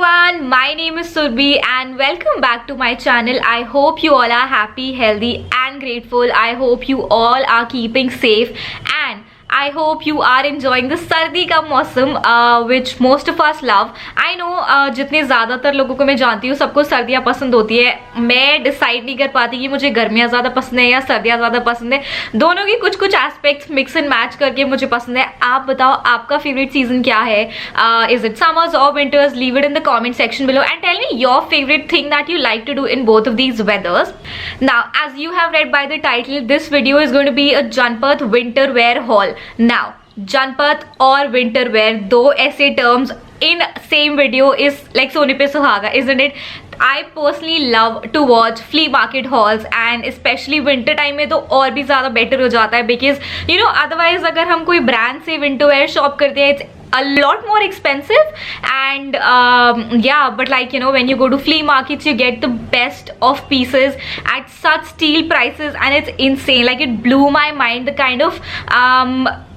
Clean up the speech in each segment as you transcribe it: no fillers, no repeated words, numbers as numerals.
everyone, my name is Surbhi and welcome back to my channel. I hope you all are happy, healthy and grateful. I hope you all are keeping safe and I hope you are enjoying the सर्दी का मौसम which most of us love. I know जितने ज़्यादातर लोगों को मैं जानती हूँ सबको सर्दियाँ पसंद होती है. मैं डिसाइड नहीं कर पाती कि मुझे गर्मियाँ ज़्यादा पसंद है या सर्दियाँ ज़्यादा पसंद है. दोनों की कुछ कुछ एस्पेक्ट्स मिक्स एंड मैच करके मुझे पसंद है. आप बताओ आपका फेवरेट सीजन क्या है? Is it summers or winters? Leave it in the comment section below and tell me your favorite thing that you like to do in both of these weathers. Now, as you have read by the title, this video is going to be a Janpath winter wear haul. Now, Janpath or winter wear, दो ऐसे terms in same video is like सोने पे सुहागा, isn't it? I personally love to watch flea market hauls and especially winter time में तो और भी ज़्यादा better हो जाता है because you know otherwise अगर हम कोई brand से winter wear shop करते हैं it's a lot more expensive and yeah, but like you know when you go to flea markets you get the best of pieces at such steal prices and it's insane. Like it blew my mind the kind of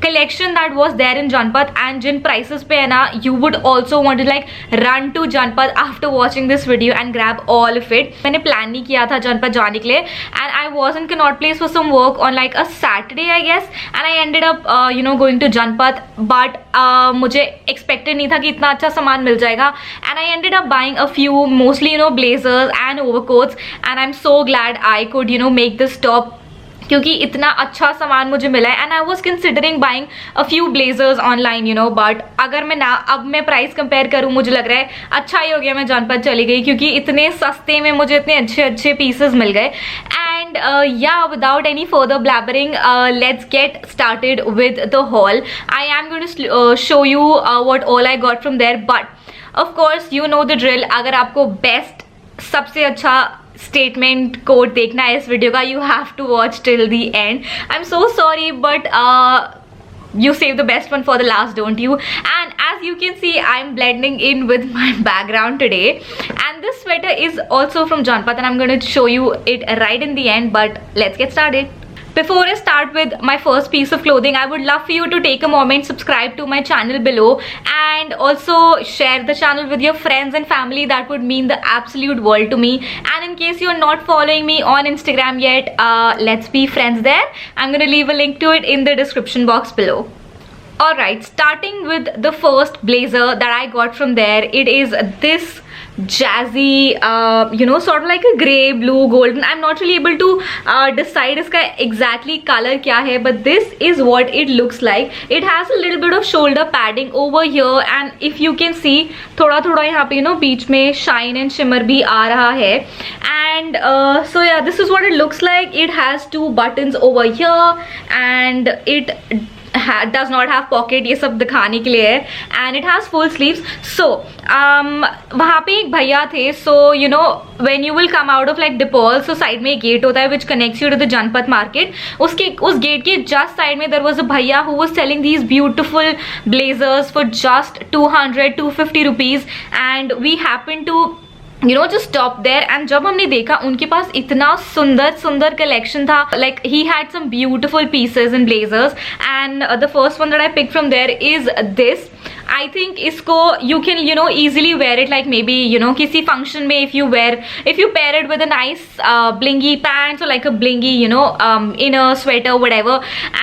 collection that was there in Janpath and jin prices pe hai na, you would also want to like run to Janpath after watching this video and grab all of it. मैंने plan नहीं किया था Janpath जाने के लिए and I was in Connaught Place for some work on like a Saturday I guess and I ended up you know going to Janpath but मुझे expected नहीं था कि इतना अच्छा सामान मिल जाएगा and I ended up buying a few mostly you know blazers and overcoats and I'm so glad I could you know make this stop क्योंकि इतना अच्छा सामान मुझे मिला है and I was considering buying a few blazers online you know but अगर मैं ना अब मैं प्राइस कंपेयर करूँ मुझे लग रहा है अच्छा ही हो गया मैं जानपत चली गई क्योंकि इतने सस्ते में मुझे इतने अच्छे अच्छे पीसेस मिल गए एंड या without any further blabbering let's get started with the haul. I am going to show you what all I got from there but of course you know the drill. अगर आपको best सबसे अच्छा statement code देखना है इस video का you have to watch till the end. I am so sorry but you save the best one for the last, don't you? And as you can see I'm blending in with my background today and this sweater is also from Janpath and I'm going to show you it right in the end but let's get started. Before I start with my first piece of clothing, I would love for you to take a moment, subscribe to my channel below and also share the channel with your friends and family. That would mean the absolute world to me. And in case you're not following me on Instagram yet, let's be friends there. I'm going to leave a link to it in the description box below. Alright, starting with the first blazer that I got from there, it is this jazzy you know sort of like a grey blue golden. I'm not really able to decide इसका exactly color क्या है but this is what it looks like. It has a little bit of shoulder padding over here and if you can see थोड़ा थोड़ा यहाँ पे you know बीच में shine and shimmer भी आ रहा है and so yeah this is what it looks like. It has two buttons over here and it does not have pocket. ये सब दिखाने के लिए है and it has full sleeves. So वहाँ पे एक भैया थे so you know when you will come out of like DePaul so side में एक गेट होता है which connects you to the Janpath market. उसके उस गेट के just side में there was a भैया who was selling these beautiful blazers for just 200-250 rupees and we happened to you know just stop there and जब हमने देखा उनके पास इतना सुंदर सुंदर collection था. Like he had some beautiful pieces and blazers and the first one that I picked from there is this. I think इसको you can you know easily wear it like maybe you know किसी function में if you pair it with a nice blingy pants or like a blingy you know inner sweater whatever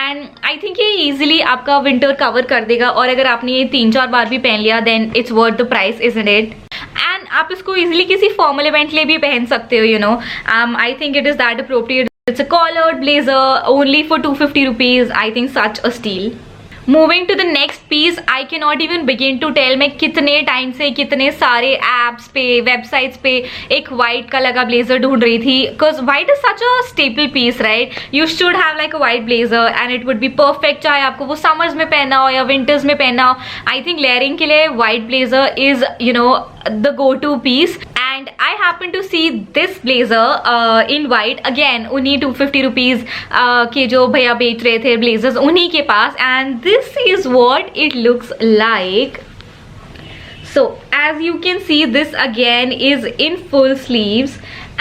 and I think ये easily आपका winter cover कर देगा और अगर आपने ये 3-4 बार भी पहन लिया then it's worth the price isn't it? And आप इसको इजीली किसी फॉर्मल इवेंट के लिए भी पहन सकते हो you know. I think it is that appropriate. It's a collared blazer only for 250 rupees. I think such a steal. Moving to the next piece I can not even begin to tell. मैं कितने time से कितने सारे apps पे websites पे एक white colour का blazer ढूंढ रही थी because white is such a staple piece right. You should have like a white blazer and it would be perfect चाहे आपको वो समर्स में पहनना हो या विंटर्स में पहनना हो. आई थिंक लेयरिंग के लिए white blazer is you know the go-to piece and I happen to see this blazer in white again उन्हीं 250 rupees के जो भैया बेच रहे थे blazers उन्हीं के पास and this is what it looks like. So as you can see this again is in full sleeves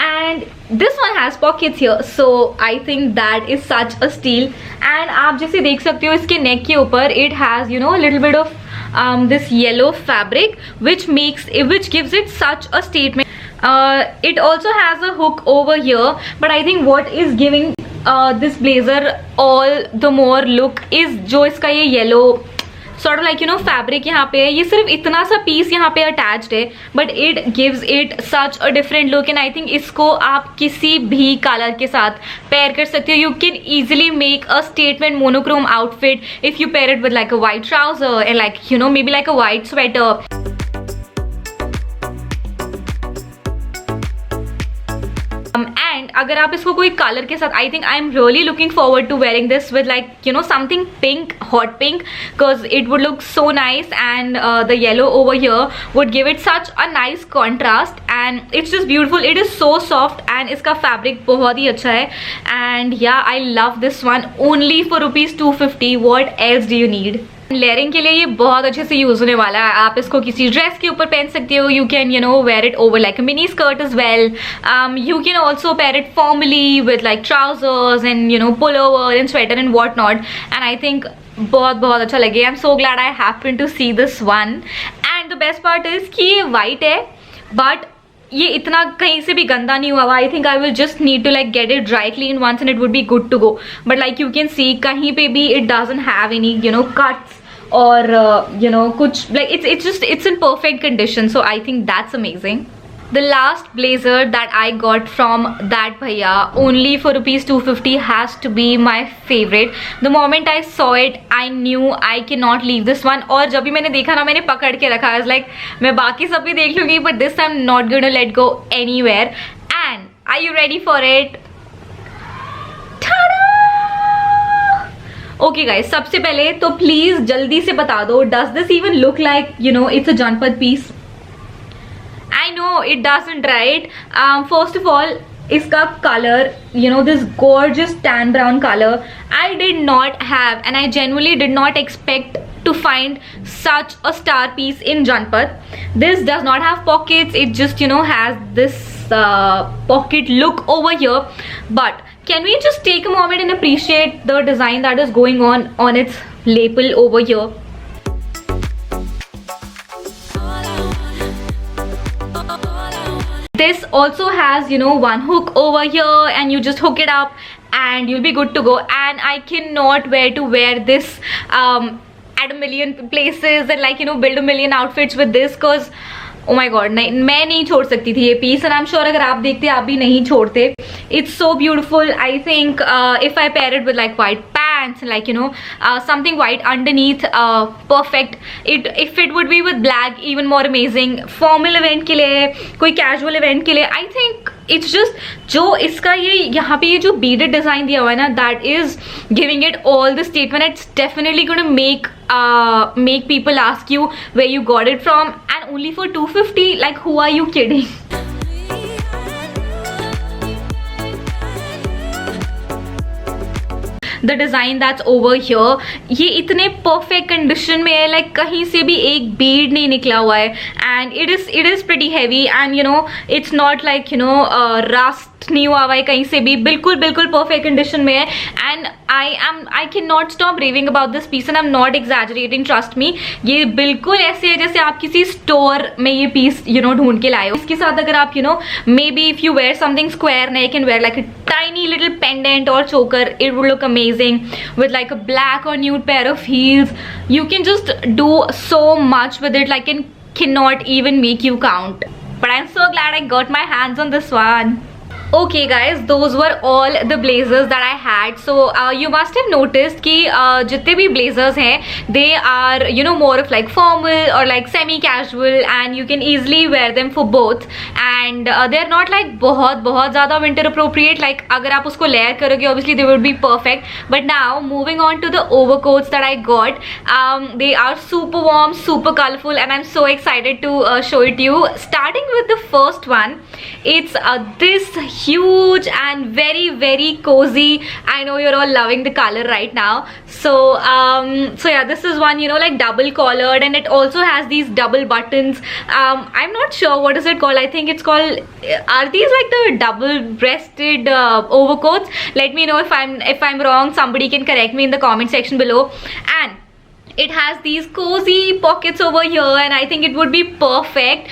and this one has pockets here so I think that is such a steal and आप जैसे देख सकते हो इसके neck के ऊपर it has you know a little bit of this yellow fabric, which gives it such a statement. It also has a hook over here, but I think what is giving this blazer all the more look is जो इसका ये yellow sort of like fabric यहाँ पे है. ये सिर्फ इतना सा पीस यहाँ पे attached है, but it gives it such a different look, and I think इसको आप किसी भी कलर के साथ पेयर कर सकते हो. You can easily make a statement monochrome outfit if you pair it with like a white trouser and like maybe like a white sweater. And अगर आप इसको कोई कलर के साथ, I think I'm really looking forward to wearing this with like something pink, hot pink, because it would look so nice, and the yellow over here would give it such a nice contrast, and it's just beautiful. It is so soft and इसका fabric बहुत ही अच्छा है, and yeah, I love this one. Only for ₹250. What else do you need? Layering के लिए ये बहुत अच्छे से यूज होने वाला है. आप इसको किसी ड्रेस के ऊपर पहन सकते हो. You can wear it over like a mini skirt as well. You can also pair it formally with like trousers and pullover and sweater and what not, and I think बहुत अच्छा लगे. I am so glad I happen to see this one. And the best part is कि ये white है, but ये इतना कहीं से भी गंदा नहीं हुआ. I think I will just need to like get it dry clean once and it would be good to go. But like you can see कहीं पे भी it doesn't have any cuts or kuch like it's in perfect condition. So I think that's amazing. The last blazer that I got from that bhaiya only for ₹250 has to be my favorite. The moment I saw it, I knew I cannot leave this one. और जब भी मैंने देखा ना, मैंने पकड़ के रखा. I was like, मैं बाकी सब भी देख लूँगी, but this I'm not going to let go anywhere. And are you ready for it? Okay guys, सबसे पहले तो प्लीज जल्दी से बता दो, does this even look like it's a जनपद piece? I know it doesn't, right? First of all, इसका colour this gorgeous tan brown color, I did not have and I genuinely did not expect to find such a star piece in Janpat. This does not have pockets, it just has this pocket look over here. But can we just take a moment and appreciate the design that is going on its lapel over here? This also has one hook over here, and you just hook it up and you'll be good to go. And I cannot wait to wear this at a million places and like build a million outfits with this, because oh my god, मैं नहीं छोड़ सकती थी ये piece, and I'm sure अगर आप देखते आप भी नहीं छोड़ते. It's so beautiful. I think if I pair it with like white pants and like something white underneath, perfect. If it would be with black, even more amazing. Formal event के लिए, कोई casual event के लिए, I think it's just जो इसका ये यहाँ पे ये जो beaded design दिया हुआ है ना, that is giving it all the statement. It's definitely gonna make people ask you where you got it from, and only for $250. Like, who are you kidding? The design that's over here, ये इतने perfect condition में है, like कहीं से भी एक bead नहीं निकला हुआ है, and it is pretty heavy, and it's not like rust नहीं हुआ हुआ है कहीं से भी. बिल्कुल perfect condition में है, and I cannot stop raving about this piece, and I'm not exaggerating, trust me. ये बिल्कुल ऐसे है जैसे आप किसी स्टोर में ये पीस ढूंढ के लाए हो. इसके साथ अगर आप maybe if you wear something square neck and wear like a tiny little pendant or choker, it would look amazing with like a black or nude pair of heels. You can just do so much with it, like it cannot even make you count. But I'm so glad I got my hands on this one. Okay guys, those were all the blazers that I had. So you must have noticed कि जितने भी blazers हैं, they are more of like formal or like semi casual, and you can easily wear them for both, and they're not like बहुत ज़्यादा winter appropriate. Like अगर आप उसको layer करोगे, obviously they would be perfect. But now moving on to the overcoats that I got, they are super warm, super colorful, and I'm so excited to show it to you. Starting with the first one, it's this huge and very cozy. I know you're all loving the color right now. So yeah, this is one like double collared, and it also has these double buttons. I'm not sure what is it called. I think it's called, are these like the double breasted overcoats? Let me know if I'm wrong. Somebody can correct me in the comment section below. And it has these cozy pockets over here, and I think it would be perfect.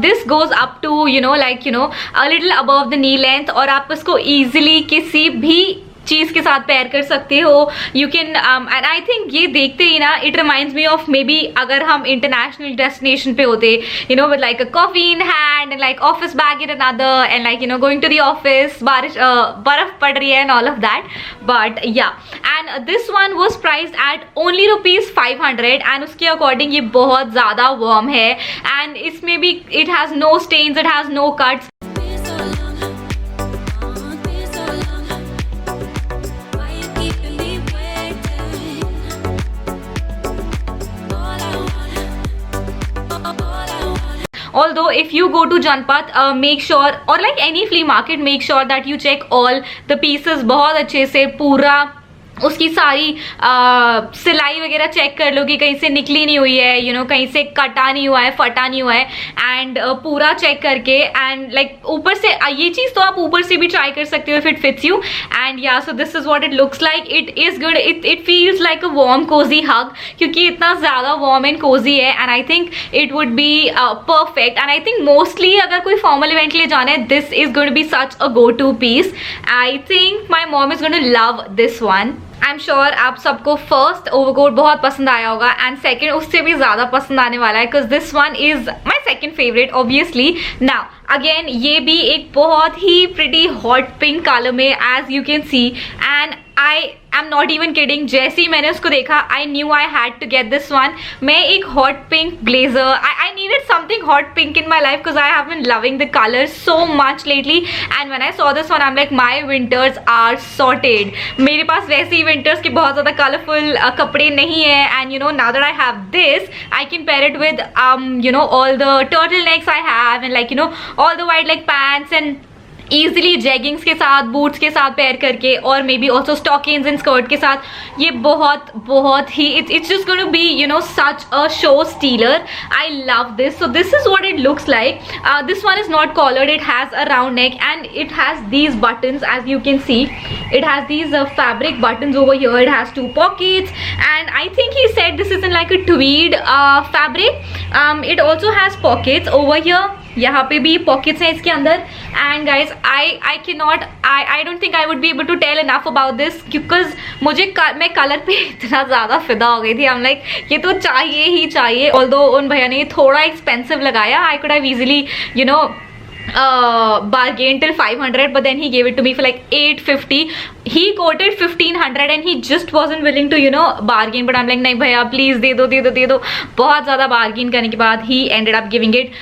This goes up to a little above the knee length, और आप इसको easily किसी भी चीज के साथ pair कर सकते हो. You can and I think ये देखते ही ना it reminds me of maybe अगर हम इंटरनेशनल डेस्टिनेशन पे होते, with like a coffee in hand and like office bag in another end like going to the office, बारिश बर्फ पड़ रही है and all of that. But yeah, and this one was priced at only ₹500 and उसके according ये बहुत ज़्यादा warm है. एंड इसमें भी it has no stains, it has no cuts. Although if you go to Janpath, make sure, or like any flea market, make sure that you check all the pieces बहुत अच्छे से, पूरा उसकी सारी सिलाई वगैरह चेक कर लो कि कहीं से निकली नहीं हुई है, कहीं से कटा नहीं हुआ है, फटा नहीं हुआ है, एंड पूरा चेक करके. एंड लाइक ऊपर से ये चीज़ तो आप ऊपर से भी ट्राई कर सकते हो if it fits you. And yeah, so this is what it looks like. It is good, it feels like a warm cosy hug, क्योंकि इतना ज़्यादा वार्म एंड कोजी है. And I think it would be perfect. And I think mostly अगर कोई formal event के लिए जाना है, this is going to be such a go to piece. I think my mom is going to love this one. I am sure आप सबको first overcoat बहुत पसंद आया होगा, एंड सेकंड उससे भी ज़्यादा पसंद आने वाला है, because this one is my second favourite obviously. Now again ये भी एक बहुत ही प्रिटी हॉट पिंक कलर में, as you can see. And I am not even kidding, जैसे ही मैंने उसको देखा I knew I had to get this one. मैं एक hot pink blazer, I needed something hot pink in my life because I have been loving the colour so much lately. And when I saw this one I am like my winters are sorted. मेरे पास वैसे ही winters के बहुत ज़्यादा colourful कपड़े नहीं है, and now that I have this I can pair it with all the turtlenecks I have, and like all the white leg pants, and easily jeggings के साथ, बूट्स के साथ पेयर करके, और maybe also stockings and skirt के साथ. ये बहुत बहुत ही it's just going to be such a show stealer. I love this. So this is what it looks like. This one is not collared, it has a round neck and it has these buttons as you can see. It has these fabric buttons over here. It has 2 pockets, and I think he said this is in like a tweed fabric. It also has pockets over here. यहाँ पे भी pockets हैं इसके अंदर. And guys I can not, I don't think I would be able to tell enough about this, because मैं colour पे इतना ज़्यादा फिदा हो गई थी. आई एम लाइक ये तो चाहिए ही चाहिए. ऑल्दो उन भैया ने थोड़ा एक्सपेंसिव लगाया, I could have easily bargain till 500, but then he gave it to me for like 850. He quoted 1500 and he just wasn't willing to bargain, but I'm like नहीं भैया please दे दो. बहुत ज़्यादा bargain करने के बाद he ended up giving it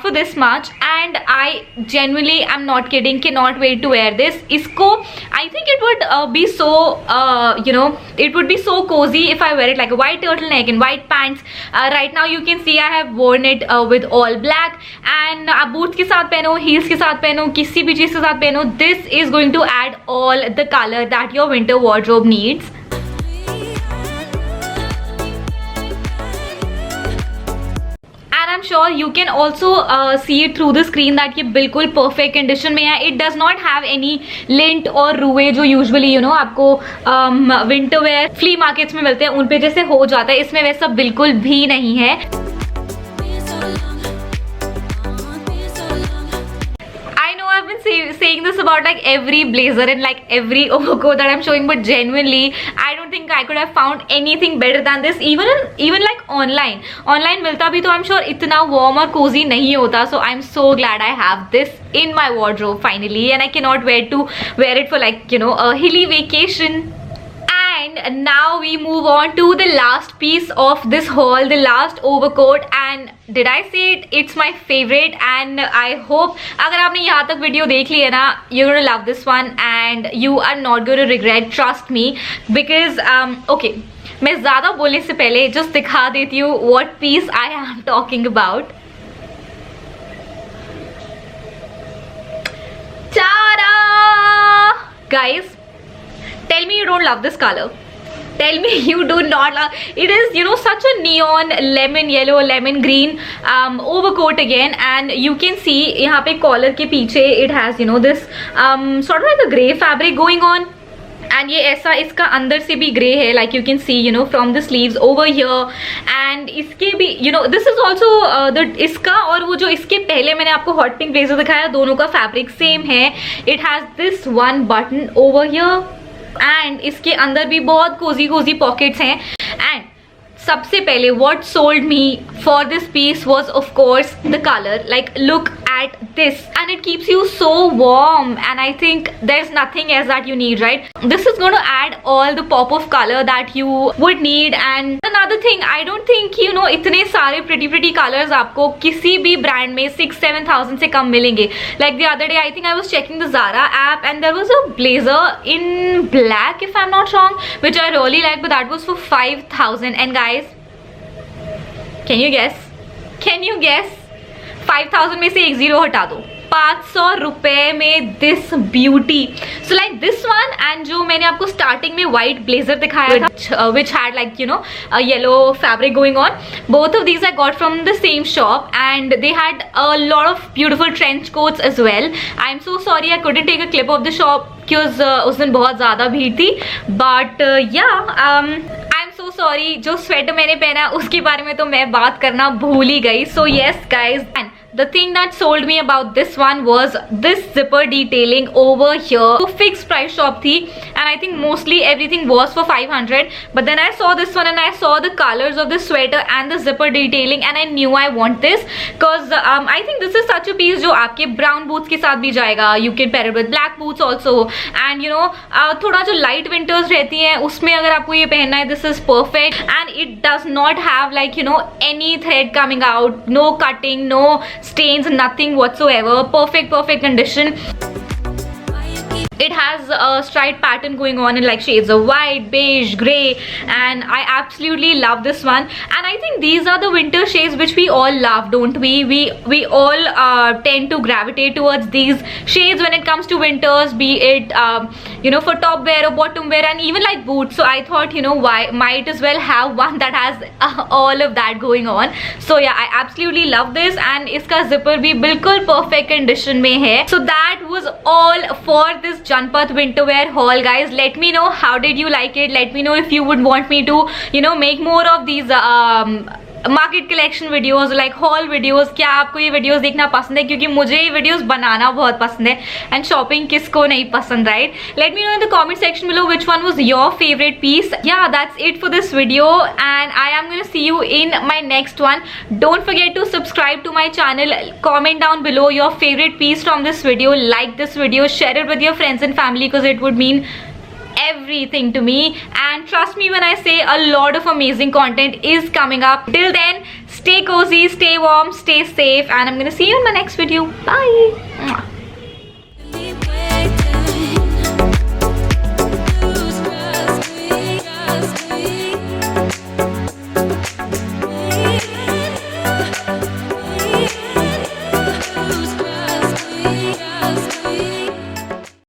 for this much, and I genuinely am not kidding, cannot wait to wear this. इसको I think it would be so it would be so cozy if I wear it like a white turtleneck and white pants. Right now you can see I have worn it with all black, and आप boots के साथ पहनो, heels के साथ पहनो, किसी भी चीज के साथ पहनो. This is going to add all the colour that your winter wardrobe needs. And I am sure you can also see it through the screen that ये बिल्कुल परफेक्ट कंडीशन में है. It does not have any lint और रुए जो usually आपको winter wear flea markets में मिलते हैं, उन पे जैसे हो जाता है. इसमें वैसा बिल्कुल भी नहीं है. Saying this about like every blazer and like every overcoat that I'm showing, but genuinely I don't think I could have found anything better than this. Even like online मिलता भी तो I'm sure इतना warm और cozy नहीं होता. So I'm so glad I have this in my wardrobe finally, and I cannot wait to wear it for like a hilly vacation. And now we move on to the last piece of this haul, the last overcoat, and did I say it? It's my favorite, and I hope अगर आपने यहाँ तक video देख ली है ना, you're gonna love this one and you are not gonna regret, trust me, because okay, मैं ज़्यादा बोलने से पहले just दिखा देती हूँ what piece I am talking about. Ta-da! Guys, tell me you don't love this color. Tell me you do not love. It is such a neon lemon yellow, lemon green overcoat again, and you can see यहाँ पे collar के पीछे it has this sort of like a grey fabric going on. And ये ऐसा इसका अंदर से भी ग्रे है, like you can C you know from the sleeves over here. And इसके भी you know this is also the इसका और वो जो इसके पहले मैंने आपको हॉट पिंक ब्लेजर दिखाया, दोनों का फैब्रिक सेम है. It has this one button over here and इसके अंदर भी बहुत कोजी कोजी पॉकेट्स हैं. एंड सबसे पहले what sold me for this piece was of course the color. Like look at this, and it keeps you so warm, and I think there's nothing else that you need, right? This is going to add all the pop of color that you would need. And another thing, I don't think you know इतने सारे pretty colors आपको किसी भी brand में 6-7,000 से कम मिलेंगे. Like the other day I think I was checking the Zara app and there was a blazer in black if I'm not wrong, which I really liked, but that was for 5,000. And guys, can you guess 5,000 में से एक zero हटा दो, 500 रुपए में this beauty. So like this one, and जो मैंने आपको स्टार्टिंग में व्हाइट ब्लेजर दिखाया था which had like you know yellow fabric going on, both of these I got from the same shop and they had a lot of beautiful trench coats as well. I am so sorry I couldn't take a clip of the shop because उस दिन बहुत ज़्यादा भीड़ थी. But या आई am so sorry, जो sweater मैंने पहना उसके बारे में तो मैं बात करना भूल ही गई. So yes guys, and the thing that sold me about this one was this zipper detailing over here. तो fixed price shop थी and I think mostly everything was for 500, but then I saw this one and I saw the colors of the sweater and the zipper detailing and I knew I want this because I think this is such a piece जो आपके brown boots के साथ भी जाएगा. You can pair it with black boots also, and you know थोड़ा जो light winters रहती हैं उसमें अगर आपको ये पहनना है, this is perfect. And it does not have like you know any thread coming out, no cutting, no stains, nothing whatsoever. Perfect condition. It has a striped pattern going on in like shades of white, beige, grey, and I absolutely love this one. And I think these are the winter shades which we all love, don't we? We all tend to gravitate towards these shades when it comes to winters, be it you know for top wear or bottom wear and even like boots. So I thought you know why might as well have one that has all of that going on. So yeah, I absolutely love this, and इसका zipper भी बिल्कुल perfect condition में है. So that was all for this Janpath winter wear haul, guys. Let me know how did you like it. Let me know if you would want me to you know make more of these market collection videos, like hall videos. क्या आपको ये videos देखना पसंद है? क्योंकि मुझे ये videos बनाना बहुत पसंद है, एंड शॉपिंग किसको नहीं पसंद, right? Let me know in the comment section below which one was your favourite piece. Yeah that's it for this video and I am going to see you in my next one. Don't forget to subscribe to my channel, comment down below your favourite piece from this video, like this video, share it with your friends and family because it would mean everything to me. And trust me when I say a lot of amazing content is coming up. Till then, stay cozy, stay warm, stay safe, and I'm gonna see you in my next video. Bye.